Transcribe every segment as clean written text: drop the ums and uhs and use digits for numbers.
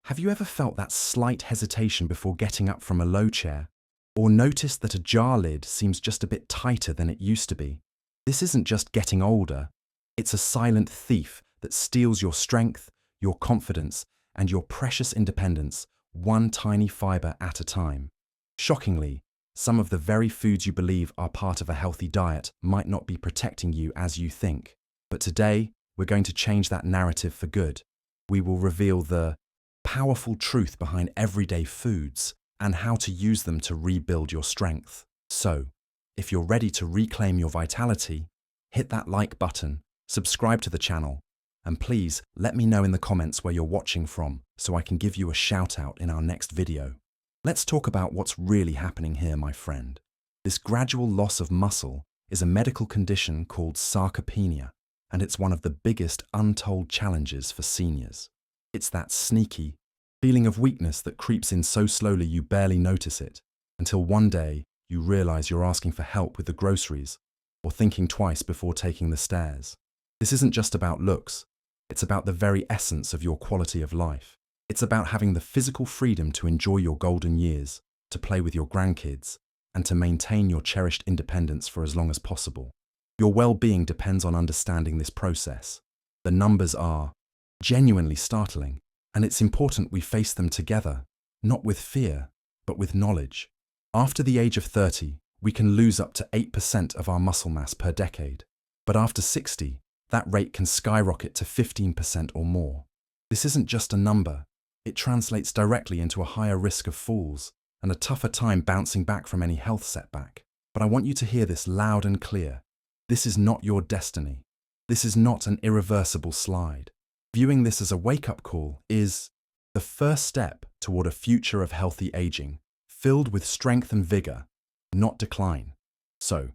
Have you ever felt that slight hesitation before getting up from a low chair? Or noticed that a jar lid seems just a bit tighter than it used to be? This isn't just getting older, it's a silent thief that steals your strength, your confidence, and your precious independence, one tiny fiber at a time. Shockingly, some of the very foods you believe are part of a healthy diet might not be protecting you as you think. But today, we're going to change that narrative for good. We will reveal the powerful truth behind everyday foods and how to use them to rebuild your strength. So, if you're ready to reclaim your vitality, hit that like button, subscribe to the channel, and please let me know in the comments where you're watching from so I can give you a shout out in our next video. Let's talk about what's really happening here, my friend. This gradual loss of muscle is a medical condition called sarcopenia, and it's one of the biggest untold challenges for seniors. It's that sneaky feeling of weakness that creeps in so slowly you barely notice it, until one day you realize you're asking for help with the groceries or thinking twice before taking the stairs. This isn't just about looks, it's about the very essence of your quality of life. It's about having the physical freedom to enjoy your golden years, to play with your grandkids, and to maintain your cherished independence for as long as possible. Your well-being depends on understanding this process. The numbers are genuinely startling, and it's important we face them together, not with fear, but with knowledge. After the age of 30, we can lose up to 8% of our muscle mass per decade, but after 60, that rate can skyrocket to 15% or more. This isn't just a number, it translates directly into a higher risk of falls and a tougher time bouncing back from any health setback. But I want you to hear this loud and clear. This is not your destiny. This is not an irreversible slide. Viewing this as a wake-up call is the first step toward a future of healthy aging, filled with strength and vigor, not decline. So,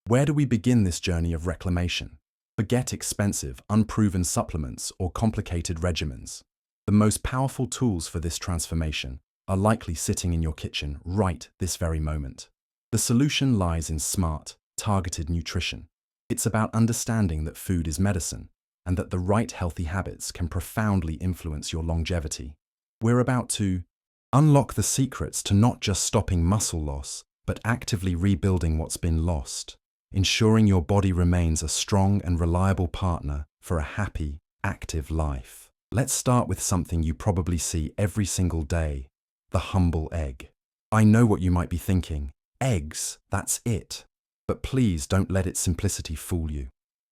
where do we begin this journey of reclamation? Forget expensive, unproven supplements or complicated regimens. The most powerful tools for this transformation are likely sitting in your kitchen right this very moment. The solution lies in smart, targeted nutrition. It's about understanding that food is medicine and that the right healthy habits can profoundly influence your longevity. We're about to unlock the secrets to not just stopping muscle loss, but actively rebuilding what's been lost, ensuring your body remains a strong and reliable partner for a happy, active life. Let's start with something you probably see every single day, the humble egg. I know what you might be thinking. Eggs, that's it. But please don't let its simplicity fool you.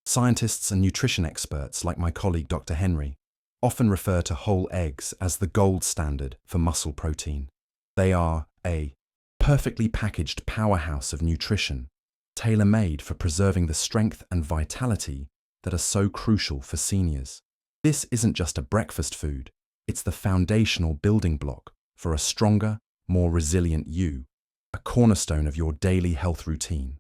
Scientists and nutrition experts like my colleague Dr. Henry often refer to whole eggs as the gold standard for muscle protein. They are a perfectly packaged powerhouse of nutrition, tailor-made for preserving the strength and vitality that are so crucial for seniors. This isn't just a breakfast food, it's the foundational building block for a stronger, more resilient you, a cornerstone of your daily health routine.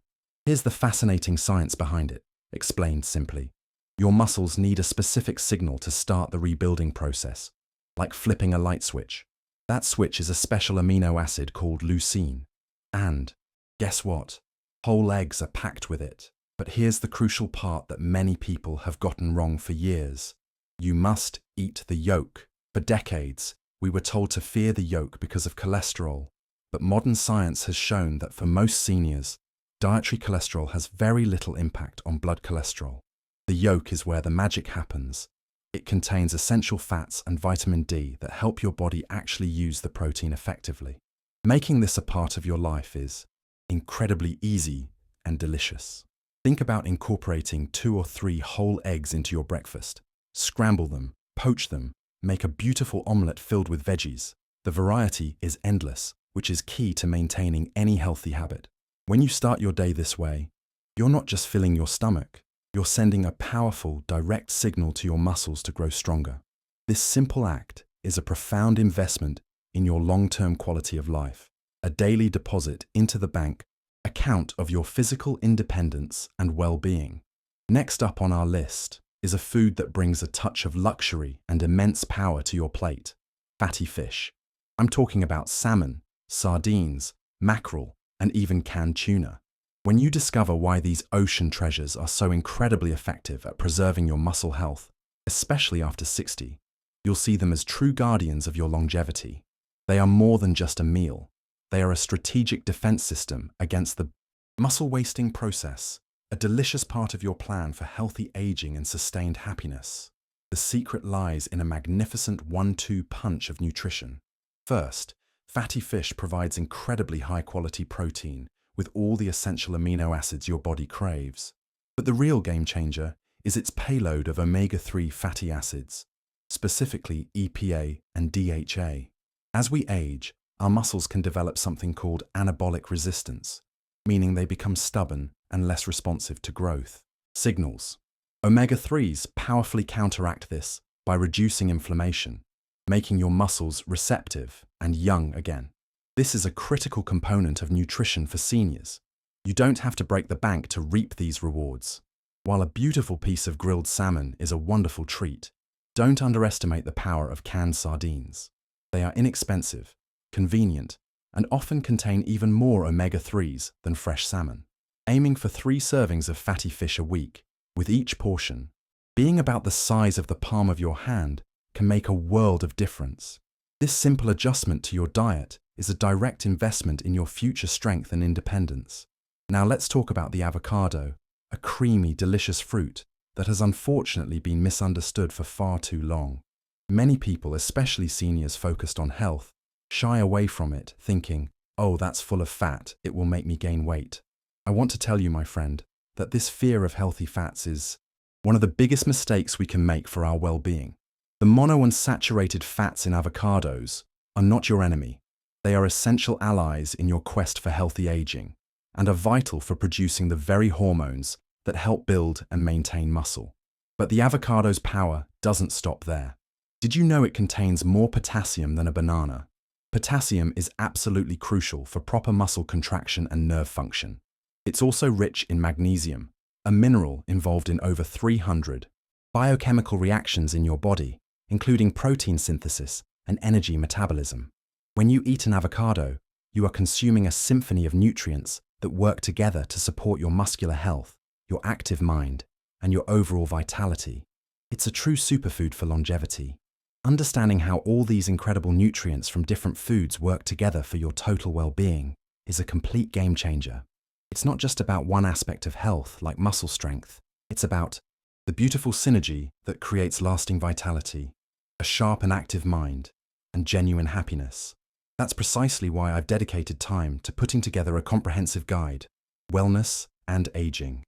Here's the fascinating science behind it, explained simply. Your muscles need a specific signal to start the rebuilding process, like flipping a light switch. That switch is a special amino acid called leucine. And, guess what? Whole eggs are packed with it. But here's the crucial part that many people have gotten wrong for years. You must eat the yolk. For decades, we were told to fear the yolk because of cholesterol. But modern science has shown that for most seniors, dietary cholesterol has very little impact on blood cholesterol. The yolk is where the magic happens. It contains essential fats and vitamin D that help your body actually use the protein effectively. Making this a part of your life is incredibly easy and delicious. Think about incorporating 2 or 3 whole eggs into your breakfast. Scramble them, poach them, make a beautiful omelette filled with veggies. The variety is endless, which is key to maintaining any healthy habit. When you start your day this way, you're not just filling your stomach, you're sending a powerful, direct signal to your muscles to grow stronger. This simple act is a profound investment in your long-term quality of life, a daily deposit into the bank account of your physical independence and well-being. Next up on our list is a food that brings a touch of luxury and immense power to your plate: fatty fish. I'm talking about salmon, sardines, mackerel, and even canned tuna. When you discover why these ocean treasures are so incredibly effective at preserving your muscle health, especially after 60, You'll see them as true guardians of your longevity. They are more than just a meal. They are a strategic defense system against the muscle wasting process, a delicious part of your plan for healthy aging and sustained happiness. The secret lies in a magnificent 1-2 punch of nutrition. First, fatty fish provides incredibly high-quality protein with all the essential amino acids your body craves. But the real game changer is its payload of omega-3 fatty acids, specifically EPA and DHA. As we age, our muscles can develop something called anabolic resistance, meaning they become stubborn and less responsive to growth signals. Omega-3s powerfully counteract this by reducing inflammation, making your muscles receptive and young again. This is a critical component of nutrition for seniors. You don't have to break the bank to reap these rewards. While a beautiful piece of grilled salmon is a wonderful treat, don't underestimate the power of canned sardines. They are inexpensive, convenient, and often contain even more omega-3s than fresh salmon. Aiming for 3 servings of fatty fish a week, with each portion being about the size of the palm of your hand, can make a world of difference. This simple adjustment to your diet is a direct investment in your future strength and independence. Now let's talk about the avocado, a creamy, delicious fruit that has unfortunately been misunderstood for far too long. Many people, especially seniors focused on health, shy away from it, thinking, "Oh, that's full of fat, it will make me gain weight." I want to tell you, my friend, that this fear of healthy fats is one of the biggest mistakes we can make for our well-being. The monounsaturated fats in avocados are not your enemy. They are essential allies in your quest for healthy aging and are vital for producing the very hormones that help build and maintain muscle. But the avocado's power doesn't stop there. Did you know it contains more potassium than a banana? Potassium is absolutely crucial for proper muscle contraction and nerve function. It's also rich in magnesium, a mineral involved in over 300 biochemical reactions in your body, including protein synthesis and energy metabolism. When you eat an avocado, you are consuming a symphony of nutrients that work together to support your muscular health, your active mind, and your overall vitality. It's a true superfood for longevity. Understanding how all these incredible nutrients from different foods work together for your total well-being is a complete game changer. It's not just about one aspect of health, like muscle strength. It's about the beautiful synergy that creates lasting vitality, a sharp and active mind, and genuine happiness. That's precisely why I've dedicated time to putting together a comprehensive guide, Wellness and Aging,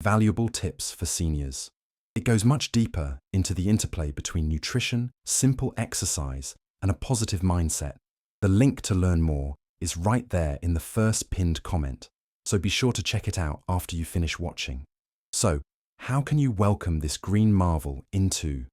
Valuable Tips for Seniors. It goes much deeper into the interplay between nutrition, simple exercise, and a positive mindset. The link to learn more is right there in the first pinned comment, so be sure to check it out after you finish watching. So, how can you welcome this green marvel into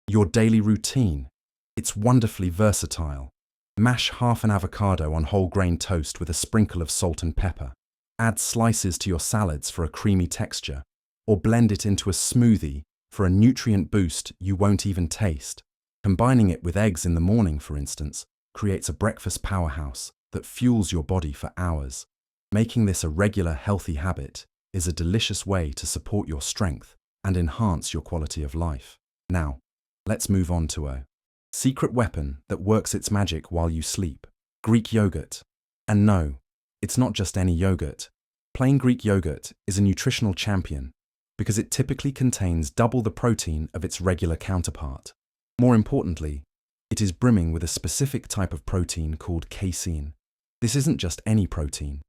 your daily routine? It's wonderfully versatile. Mash half an avocado on whole grain toast with a sprinkle of salt and pepper. Add slices to your salads for a creamy texture, or blend it into a smoothie for a nutrient boost you won't even taste. Combining it with eggs in the morning, for instance, creates a breakfast powerhouse that fuels your body for hours. Making this a regular, healthy habit is a delicious way to support your strength and enhance your quality of life. Now, let's move on to a secret weapon that works its magic while you sleep: Greek yogurt. And no, it's not just any yogurt. Plain Greek yogurt is a nutritional champion because it typically contains double the protein of its regular counterpart. More importantly, it is brimming with a specific type of protein called casein. This isn't just any protein.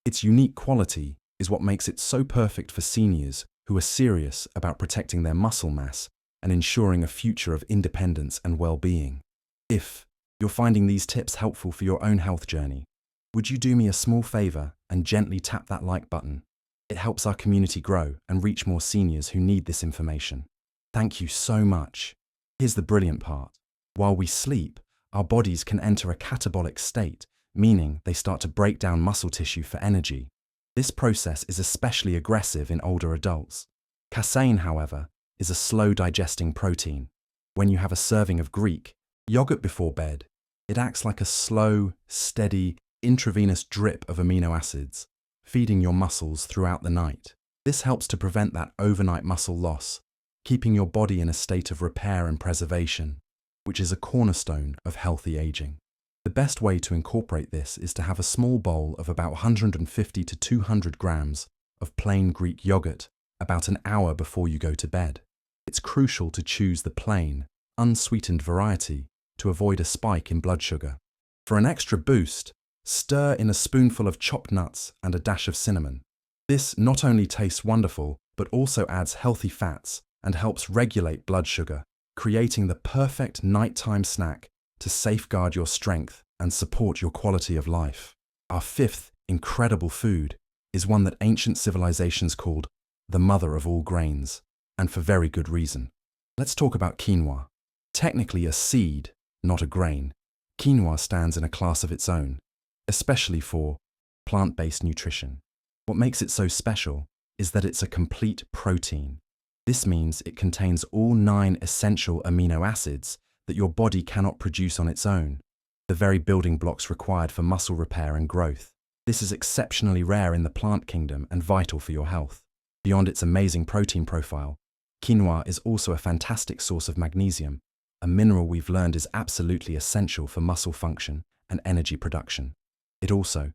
Its unique quality is what makes it so perfect for seniors who are serious about protecting their muscle mass and ensuring a future of independence and well-being. If you're finding these tips helpful for your own health journey, would you do me a small favor and gently tap that like button? It helps our community grow and reach more seniors who need this information. Thank you so much. Here's the brilliant part. While we sleep, our bodies can enter a catabolic state, meaning they start to break down muscle tissue for energy. This process is especially aggressive in older adults. Casein, however, is a slow-digesting protein. When you have a serving of Greek yogurt before bed, it acts like a slow, steady, intravenous drip of amino acids, feeding your muscles throughout the night. This helps to prevent that overnight muscle loss, keeping your body in a state of repair and preservation. which is a cornerstone of healthy aging. The best way to incorporate this is to have a small bowl of about 150 to 200 grams of plain Greek yogurt about an hour before you go to bed. It's crucial to choose the plain, unsweetened variety to avoid a spike in blood sugar. For an extra boost, stir in a spoonful of chopped nuts and a dash of cinnamon. This not only tastes wonderful, but also adds healthy fats and helps regulate blood sugar, creating the perfect nighttime snack to safeguard your strength and support your quality of life. Our fifth incredible food is one that ancient civilizations called the mother of all grains, and for very good reason. Let's talk about quinoa. Technically a seed, not a grain, quinoa stands in a class of its own, especially for plant-based nutrition. What makes it so special is that it's a complete protein. This means it contains all 9 essential amino acids that your body cannot produce on its own, the very building blocks required for muscle repair and growth. This is exceptionally rare in the plant kingdom and vital for your health. Beyond its amazing protein profile, quinoa is also a fantastic source of magnesium, a mineral we've learned is absolutely essential for muscle function and energy production. It also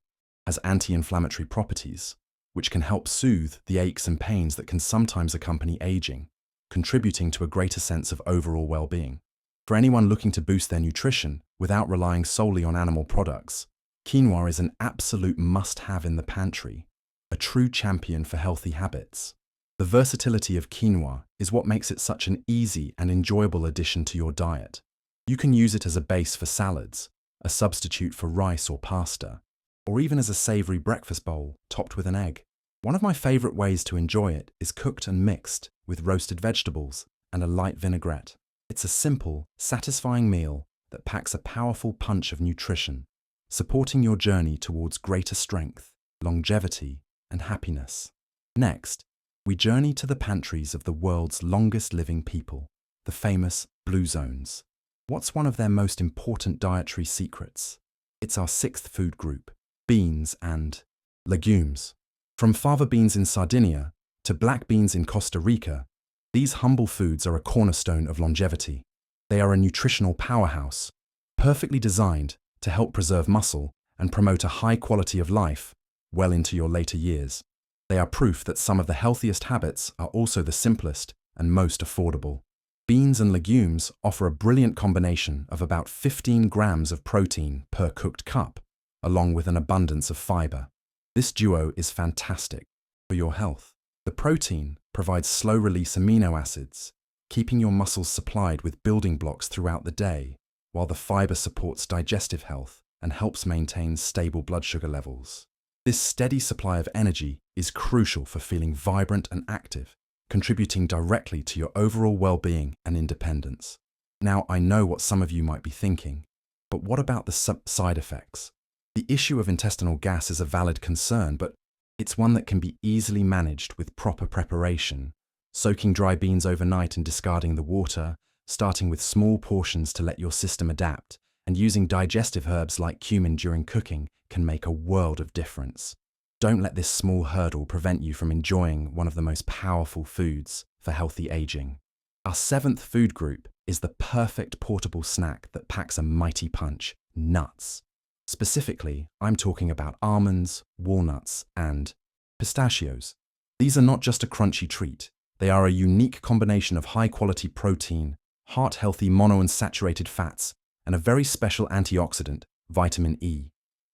has anti-inflammatory properties, which can help soothe the aches and pains that can sometimes accompany aging, contributing to a greater sense of overall well-being. For anyone looking to boost their nutrition without relying solely on animal products, quinoa is an absolute must-have in the pantry, a true champion for healthy habits. The versatility of quinoa is what makes it such an easy and enjoyable addition to your diet. You can use it as a base for salads, a substitute for rice or pasta, or even as a savory breakfast bowl topped with an egg. One of my favorite ways to enjoy it is cooked and mixed with roasted vegetables and a light vinaigrette. It's a simple, satisfying meal that packs a powerful punch of nutrition, supporting your journey towards greater strength, longevity, and happiness. Next, we journey to the pantries of the world's longest living people, the famous Blue Zones. What's one of their most important dietary secrets? It's our 6th food group, beans and legumes. From fava beans in Sardinia to black beans in Costa Rica, these humble foods are a cornerstone of longevity. They are a nutritional powerhouse, perfectly designed to help preserve muscle and promote a high quality of life well into your later years. They are proof that some of the healthiest habits are also the simplest and most affordable. Beans and legumes offer a brilliant combination of about 15 grams of protein per cooked cup, along with an abundance of fiber. This duo is fantastic for your health. The protein provides slow-release amino acids, keeping your muscles supplied with building blocks throughout the day, while the fiber supports digestive health and helps maintain stable blood sugar levels. This steady supply of energy is crucial for feeling vibrant and active, contributing directly to your overall well-being and independence. Now, I know what some of you might be thinking, but what about the side effects? The issue of intestinal gas is a valid concern, but it's one that can be easily managed with proper preparation. Soaking dry beans overnight and discarding the water, starting with small portions to let your system adapt, and using digestive herbs like cumin during cooking can make a world of difference. Don't let this small hurdle prevent you from enjoying one of the most powerful foods for healthy aging. Our 7th food group is the perfect portable snack that packs a mighty punch: nuts. Specifically, I'm talking about almonds, walnuts, and pistachios. These are not just a crunchy treat. They are a unique combination of high-quality protein, heart-healthy monounsaturated fats, and a very special antioxidant, vitamin E.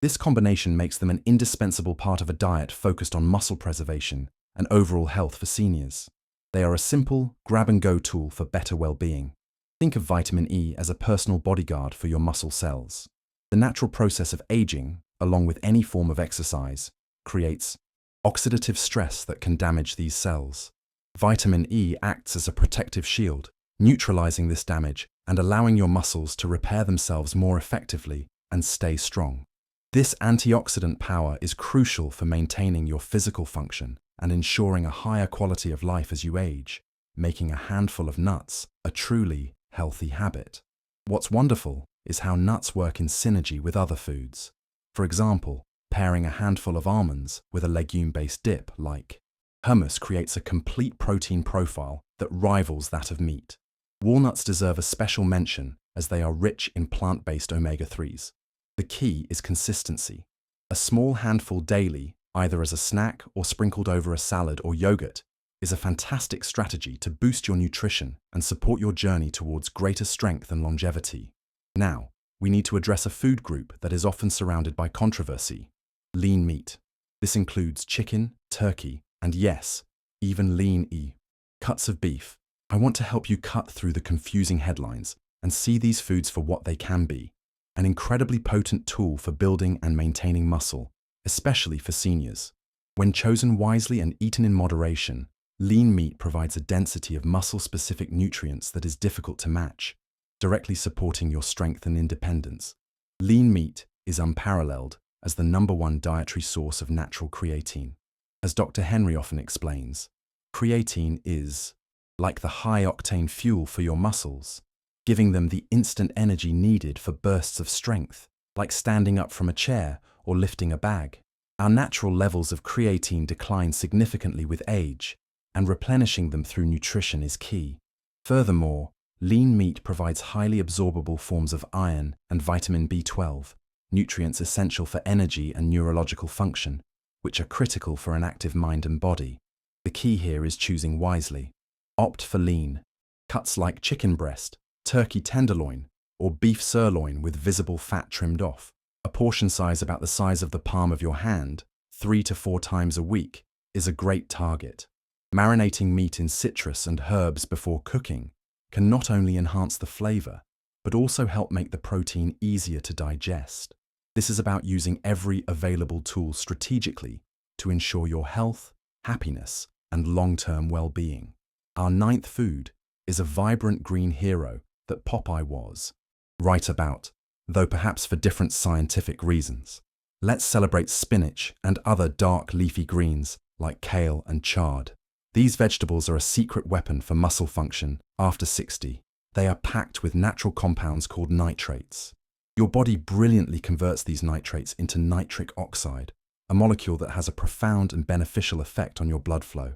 This combination makes them an indispensable part of a diet focused on muscle preservation and overall health for seniors. They are a simple, grab-and-go tool for better well-being. Think of vitamin E as a personal bodyguard for your muscle cells. The natural process of aging, along with any form of exercise, creates oxidative stress that can damage these cells. Vitamin E acts as a protective shield, neutralizing this damage and allowing your muscles to repair themselves more effectively and stay strong. This antioxidant power is crucial for maintaining your physical function and ensuring a higher quality of life as you age, making a handful of nuts a truly healthy habit. What's wonderful is how nuts work in synergy with other foods. For example, pairing a handful of almonds with a legume-based dip like hummus creates a complete protein profile that rivals that of meat. Walnuts deserve a special mention as they are rich in plant-based omega-3s. The key is consistency. A small handful daily, either as a snack or sprinkled over a salad or yogurt, is a fantastic strategy to boost your nutrition and support your journey towards greater strength and longevity. Now, we need to address a food group that is often surrounded by controversy: lean meat. This includes chicken, turkey, and yes, even lean cuts of beef. I want to help you cut through the confusing headlines and see these foods for what they can be: an incredibly potent tool for building and maintaining muscle, especially for seniors. When chosen wisely and eaten in moderation, lean meat provides a density of muscle-specific nutrients that is difficult to match, directly supporting your strength and independence. Lean meat is unparalleled as the #1 dietary source of natural creatine. As Dr. Henry often explains, creatine is like the high-octane fuel for your muscles, giving them the instant energy needed for bursts of strength, like standing up from a chair or lifting a bag. Our natural levels of creatine decline significantly with age, and replenishing them through nutrition is key. Furthermore, lean meat provides highly absorbable forms of iron and vitamin B12, nutrients essential for energy and neurological function, which are critical for an active mind and body. The key here is choosing wisely. Opt for lean cuts like chicken breast, turkey tenderloin, or beef sirloin with visible fat trimmed off. A portion size about the size of the palm of your hand, 3 to 4 times a week, is a great target. Marinating meat in citrus and herbs before cooking can not only enhance the flavor, but also help make the protein easier to digest. This is about using every available tool strategically to ensure your health, happiness, and long-term well-being. Our 9th food is a vibrant green hero that Popeye was right about, though perhaps for different scientific reasons. Let's celebrate spinach and other dark leafy greens like kale and chard. These vegetables are a secret weapon for muscle function after 60. They are packed with natural compounds called nitrates. Your body brilliantly converts these nitrates into nitric oxide, a molecule that has a profound and beneficial effect on your blood flow,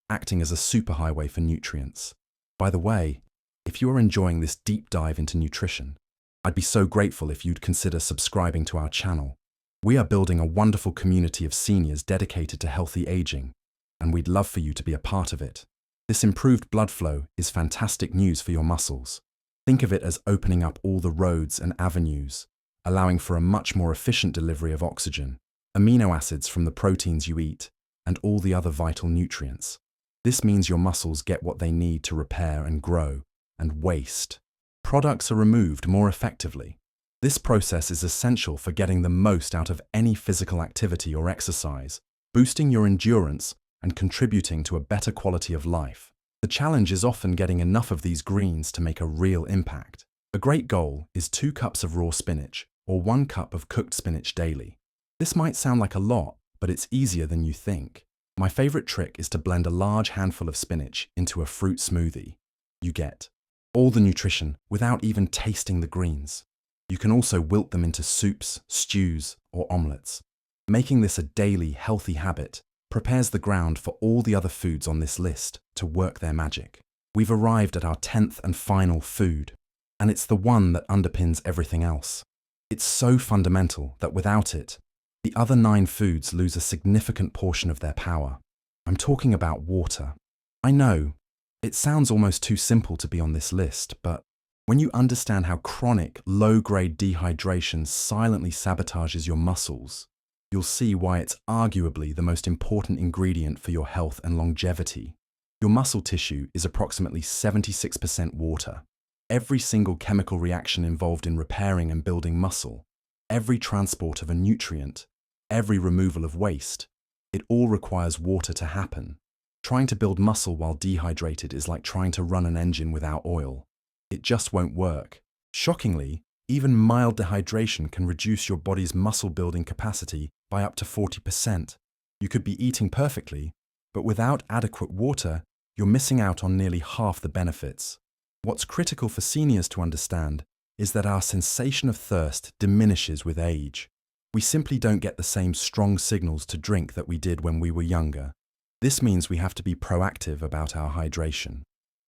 acting as a superhighway for nutrients. By the way, if you are enjoying this deep dive into nutrition, I'd be so grateful if you'd consider subscribing to our channel. We are building a wonderful community of seniors dedicated to healthy aging, and we'd love for you to be a part of it. This improved blood flow is fantastic news for your muscles. Think of it as opening up all the roads and avenues, allowing for a much more efficient delivery of oxygen, amino acids from the proteins you eat, and all the other vital nutrients. This means your muscles get what they need to repair and grow, and waste products are removed more effectively. This process is essential for getting the most out of any physical activity or exercise, boosting your endurance and contributing to a better quality of life. The challenge is often getting enough of these greens to make a real impact. A great goal is 2 cups of raw spinach or 1 cup of cooked spinach daily. This might sound like a lot, but it's easier than you think. My favorite trick is to blend a large handful of spinach into a fruit smoothie. You get all the nutrition without even tasting the greens. You can also wilt them into soups, stews, or omelets. Making this a daily, healthy habit prepares the ground for all the other foods on this list to work their magic. We've arrived at our 10th and final food, and it's the one that underpins everything else. It's so fundamental that without it, the other 9 foods lose a significant portion of their power. I'm talking about water. I know, it sounds almost too simple to be on this list, but when you understand how chronic, low-grade dehydration silently sabotages your muscles, you'll see why it's arguably the most important ingredient for your health and longevity. Your muscle tissue is approximately 76% water. Every single chemical reaction involved in repairing and building muscle, every transport of a nutrient, every removal of waste, it all requires water to happen. Trying to build muscle while dehydrated is like trying to run an engine without oil. It just won't work. Shockingly, even mild dehydration can reduce your body's muscle-building capacity by up to 40%. You could be eating perfectly, but without adequate water, you're missing out on nearly half the benefits. What's critical for seniors to understand is that our sensation of thirst diminishes with age. We simply don't get the same strong signals to drink that we did when we were younger. This means we have to be proactive about our hydration.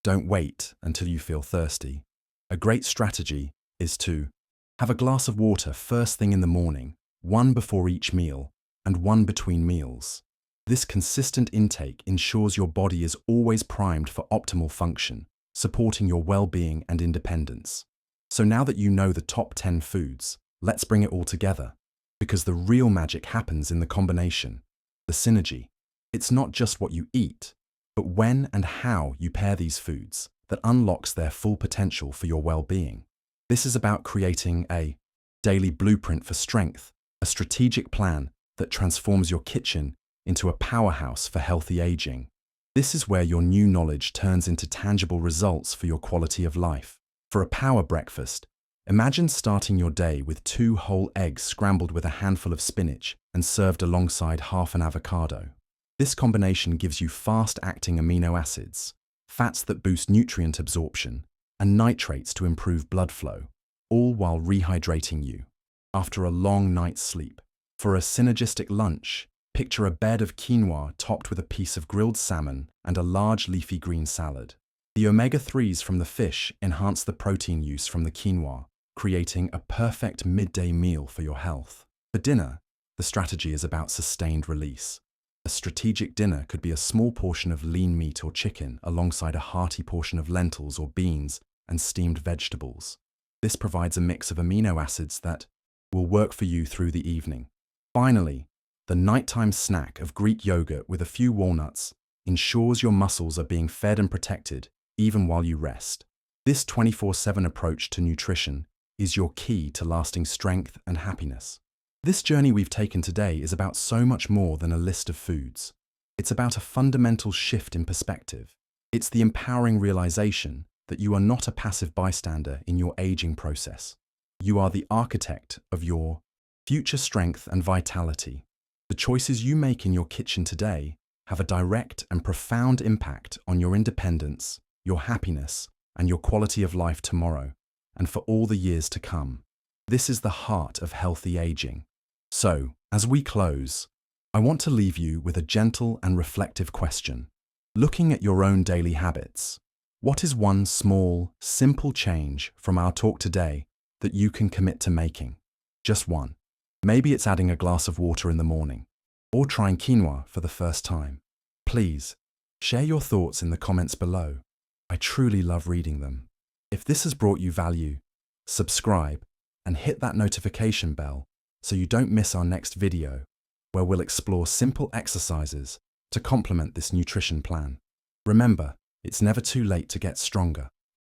Don't wait until you feel thirsty. A great strategy is to have a glass of water first thing in the morning, one before each meal, and one between meals. This consistent intake ensures your body is always primed for optimal function, supporting your well-being and independence. So now that you know the top 10 foods, let's bring it all together. Because the real magic happens in the combination, the synergy. It's not just what you eat, but when and how you pair these foods that unlocks their full potential for your well-being. This is about creating a daily blueprint for strength, a strategic plan that transforms your kitchen into a powerhouse for healthy aging. This is where your new knowledge turns into tangible results for your quality of life. For a power breakfast, imagine starting your day with 2 whole eggs scrambled with a handful of spinach and served alongside half an avocado. This combination gives you fast-acting amino acids, fats that boost nutrient absorption, and nitrates to improve blood flow, all while rehydrating you after a long night's sleep. For a synergistic lunch, picture a bed of quinoa topped with a piece of grilled salmon and a large leafy green salad. The omega-3s from the fish enhance the protein use from the quinoa, creating a perfect midday meal for your health. For dinner, the strategy is about sustained release. A strategic dinner could be a small portion of lean meat or chicken alongside a hearty portion of lentils or beans and steamed vegetables. This provides a mix of amino acids that will work for you through the evening. Finally, the nighttime snack of Greek yogurt with a few walnuts ensures your muscles are being fed and protected even while you rest. This 24/7 approach to nutrition is your key to lasting strength and happiness. This journey we've taken today is about so much more than a list of foods. It's about a fundamental shift in perspective. It's the empowering realization that you are not a passive bystander in your aging process. You are the architect of your future strength and vitality. The choices you make in your kitchen today have a direct and profound impact on your independence, your happiness, and your quality of life tomorrow, and for all the years to come. This is the heart of healthy aging. So, as we close, I want to leave you with a gentle and reflective question. Looking at your own daily habits, what is one small, simple change from our talk today that you can commit to making? Just one. Maybe it's adding a glass of water in the morning, or trying quinoa for the first time. Please, share your thoughts in the comments below. I truly love reading them. If this has brought you value, subscribe and hit that notification bell so you don't miss our next video, where we'll explore simple exercises to complement this nutrition plan. Remember, it's never too late to get stronger.